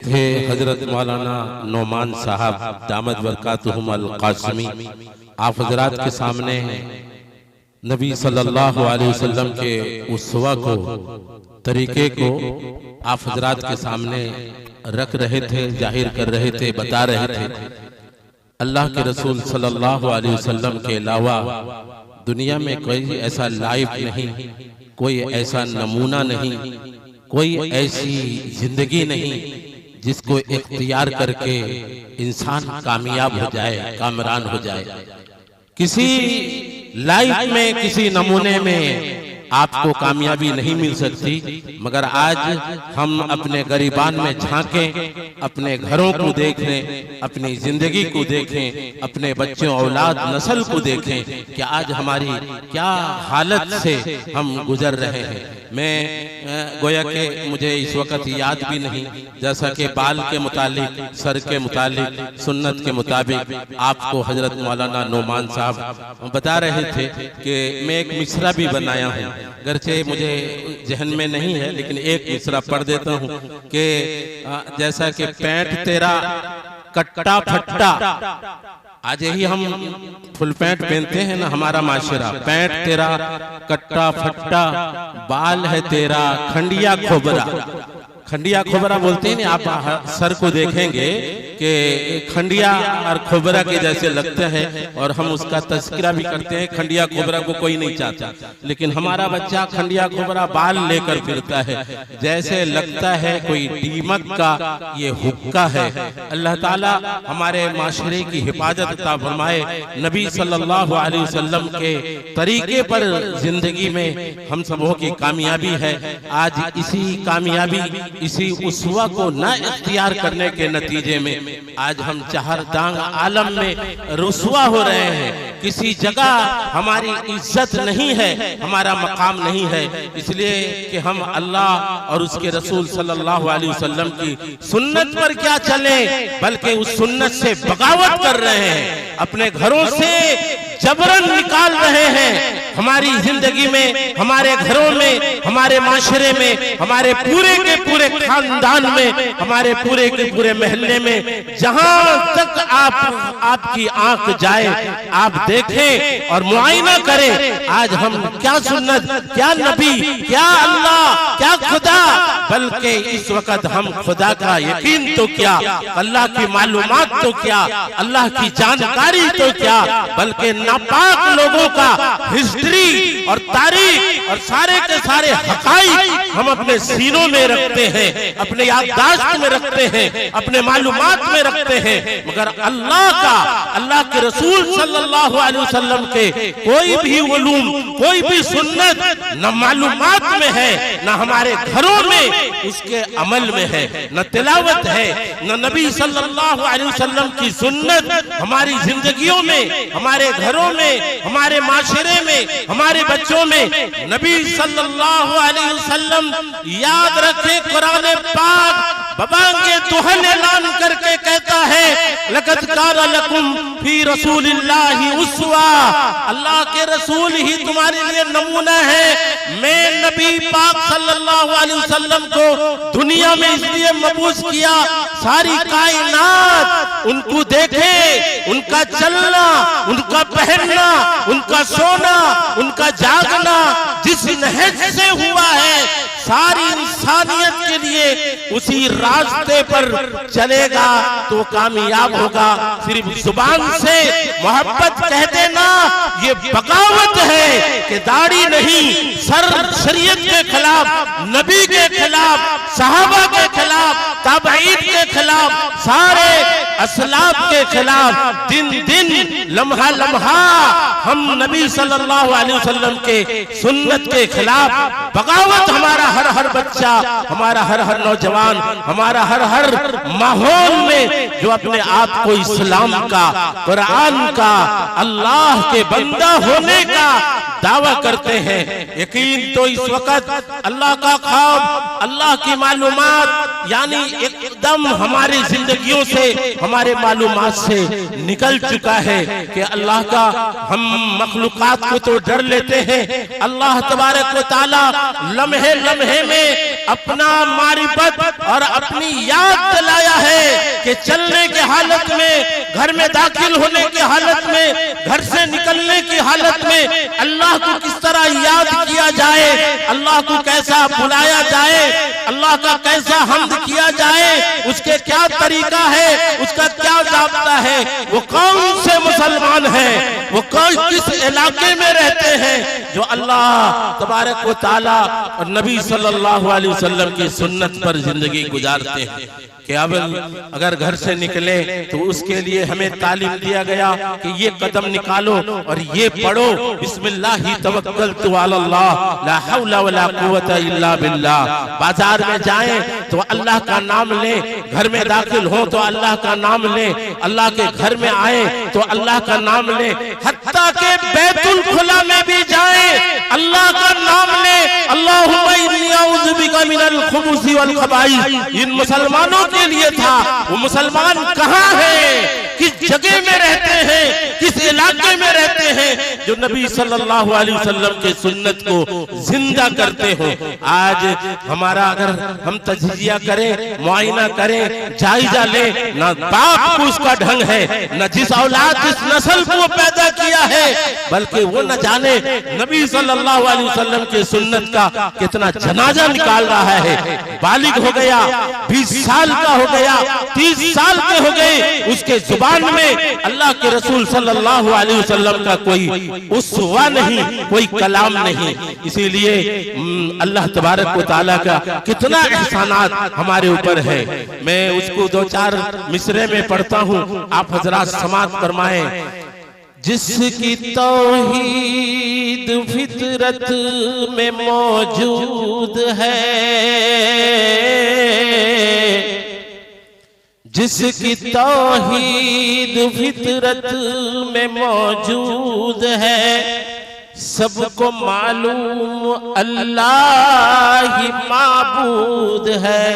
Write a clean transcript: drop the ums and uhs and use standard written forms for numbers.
थे हजरत मौलाना नौमान साहब दामद बरकातुहुम अल कासमी। आप हजरात के सामने नबी सल्लल्लाहु अलैहि वसल्लम के उसवा को, तरीके को आप हजरात के सामने रख रहे थे, जाहिर कर रहे थे, बता रहे थे। अल्लाह के रसूल सल्लल्लाहु अलैहि वसल्लम के अलावा दुनिया में कोई ऐसा लाइफ नहीं, कोई ऐसा नमूना नहीं, कोई ऐसी जिंदगी नहीं जिसको इख्तियार करके इंसान कामयाब हो जाए, कामरान हो जाए। किसी लाइफ में, किसी नमूने में आपको कामयाबी नहीं मिल सकती, मगर आज हम अपने गरीबान में झांकें, अपने घरों को देखें, अपनी जिंदगी को देखें, अपने बच्चों औलाद नस्ल को देखें कि आज हमारी क्या हालत से हम गुजर रहे हैं। मैं गोया के मुझे इस वक्त याद भी नहीं, जैसा कि बाल के मुतालिक, सर के मुतालिक, सुन्नत के मुताबिक आपको हजरत मौलाना नौमान साहब बता रहे थे कि मैं एक मिसरा भी बनाया हूँ, गरचे मुझे जहन में नहीं है, लेकिन एक मिसरा पढ़ देता हूँ कि जैसा कि पैंट तेरा कट्टा फट्टा, आज यही हम फुल पैंट पहनते हैं ना, हमारा माशरा, पैंट तेरा कट्टा फट्टा, बाल है तेरा खंडिया खोबरा। खंडिया खोबरा बोलते हैं ना, आप सर को देखेंगे कि खंडिया और खोबरा के जैसे लगते हैं, और हम उसका तस्करा भी करते हैं। खंडिया खोबरा को कोई नहीं चाहता, लेकिन हमारा बच्चा खंडिया खोबरा बाल लेकर फिरता है, जैसे लगता है कोई दीमक का ये हुक्का है। अल्लाह ताला हमारे माशरे की हिफाजत अता फरमाए। नबी सल्लल्लाहु अलैहि वसल्लम के तरीके पर जिंदगी में हम सबों की कामयाबी है। आज इसी कामयाबी, इसी उसवा को ना इख्तियार करने के नतीजे में आज हम चाहरदांग आलम में रुसवा हो रहे हैं। किसी जगह हमारी इज्जत नहीं है, हमारा मकाम नहीं है, इसलिए कि हम अल्लाह और उसके रसूल सल्लल्लाहु अलैहि वसल्लम की सुन्नत पर क्या चले, बल्कि उस सुन्नत से बगावत कर रहे हैं, अपने घरों से जबरन निकाल रहे हैं। हमारी जिंदगी में, हमारे घरों में, हमारे माशरे में, हमारे पूरे के पूरे खानदान में, हमारे पूरे के पूरे महल्ले में, जहां तक आपकी आंख जाए आप देखें और मुआयना करें। आज हम क्या सुन्नत, क्या नबी, क्या अल्लाह, क्या खुदा, बल्कि इस वक्त हम खुदा का यकीन तो क्या, अल्लाह की मालूमात तो क्या, अल्लाह की जानकारी तो क्या, बल्कि नापाक लोगों का हिस्ट्री और तारीख और सारे के सारे हकाइक हम अपने सीनों में रखते हैं, अपने याददाश्त में रखते हैं, अपने मालूमात में रखते हैं, मगर अल्लाह का, अल्लाह के रसूल सल्लल्लाहु अलैहि वसल्लम के कोई भी उलूम, कोई भी सुन्नत न मालूमात में है, न हमारे घरों में उसके अमल में है, न तिलावत है, न नबी सल्लल्लाहु अलैहि वसल्लम की सुन्नत हमारी जिंदगियों में, हमारे घरों में, हमारे माशरे में, हमारे बच्चों में। नबी सल्लल्लाहु अलैहि वसल्लम याद रखे, कुरान पाक बबांगे दुहन ऐलान करके कहता है, लक़द काना लकुम फी रसूलिल्लाहि उस्वा, अल्लाह के रसूल ही तुम्हारे लिए नमूना है। मैं नबी पाक सल्लल्लाहु अलैहि वसल्लम को दुनिया में इसलिए मबूस किया, सारी कायनात उनको देखे, उनका चलना, उनका पहनना, उनका सोना, उनका जागना जिस नहज से हुआ है, सारी इंसानियत के लिए उसी रास्ते पर चलेगा तो कामयाब होगा। सिर्फ जुबान से मोहब्बत कह देना ये बगावत है कि दाढ़ी नहीं, सर शरीयत के खिलाफ, नबी के खिलाफ, सहाबा के खिलाफ, ताबईन के खिलाफ, सारे असलाफ के खिलाफ, दिन दिन लम्हा लम्हा हम नबी सल्लल्लाहु अलैहि वसल्लम के सुन्नत के खिलाफ बगावत। हमारा हर हर बच्चा, हमारा हर हर नौजवान, हमारा हर हर माहौल में जो अपने आप को इस्लाम का, कुरान का, अल्लाह के बंदा होने का दावा करते हैं। यकीन तो इस वक्त अल्लाह का ख्वाब, अल्लाह की मालूमात यानी एकदम हमारी जिंदगियों से, हमारे मालूमात से निकल चुका है कि अल्लाह का हम मखलूकात को तो डर लेते हैं। अल्लाह तबारक व तआला लम्हे लम्हे में अपना मारिफत और अपनी याद दिलाया है कि चलने के हालत में, घर में दाखिल होने की हालत में, घर से निकलने की हालत में अल्लाह को किस तरह याद किया जाए, अल्लाह को कैसा बुलाया जाए, अल्लाह का कैसा हम्द किया जाए, उसके क्या तरीका है, उसका क्या जाब्ता है, वो कौन से मुसलमान हैं, वो किस इलाके में रहते हैं जो अल्लाह तबारक व तआला और नबी सल्लल्लाहु अलैहि वसल्लम की सुन्नत पर जिंदगी गुजारते हैं। कि अब अगर घर से निकले तो उसके लिए हमें तालीम दिया गया कि ये कदम निकालो और ये पढ़ो, बिस्मिल्लाहि तवक्कलतु अलल्लाह ला हौला वला कुव्वता इल्ला बिल्लाह। बाजार में जाएं तो अल्लाह का नाम लें, घर में दाखिल हो तो अल्लाह का नाम लें, अल्लाह के घर में आए तो अल्लाह का नाम लें, हत्ता के बैतुल खुला में भी जाएं अल्लाह का नाम लें। अल्लाहुम्मा इन्नी अऊज़ु बिका मिनल खुबुसी वल खबाइस। इन मुसलमानों के लिए था। वो मुसलमान कहाँ हैं, किस जगह में रहते हैं, किस इलाके में रहते हैं जो नबी सल्लल्लाहु अलैहि वसल्लम के सुन्नत को जिंदा करते हो। आज हमारा अगर हम तजिया करें, मुआयना करें, जायजा लें, ना बाप को उसका ढंग है, न जिस औलाद जिस नस्ल को पैदा किया है, बल्कि वो न जाने नबी सल्लल्लाहु अलैहि वसल्लम के सुन्नत का कितना जनाजा निकाल रहा है। बालिग हो गया, 20 साल का हो गया, 30 साल के हो गए, उसके जुबान में अल्लाह के रसूल सल्लल्लाहु अलैहि वसल्लम का कोई उस्वा नहीं, कोई कलाम नहीं। इसीलिए अल्लाह तबारक व तआला का कितना एहसानात हमारे ऊपर है। मैं उसको 2-4 मिसरे में पढ़ता हूँ, आप हजरात समाअत फरमाएं। जिसकी तौहीद फितरत में मौजूद है, जिसकी तौहीद फितरत में मौजूद है, सबको मालूम अल्लाह ही माबूद है।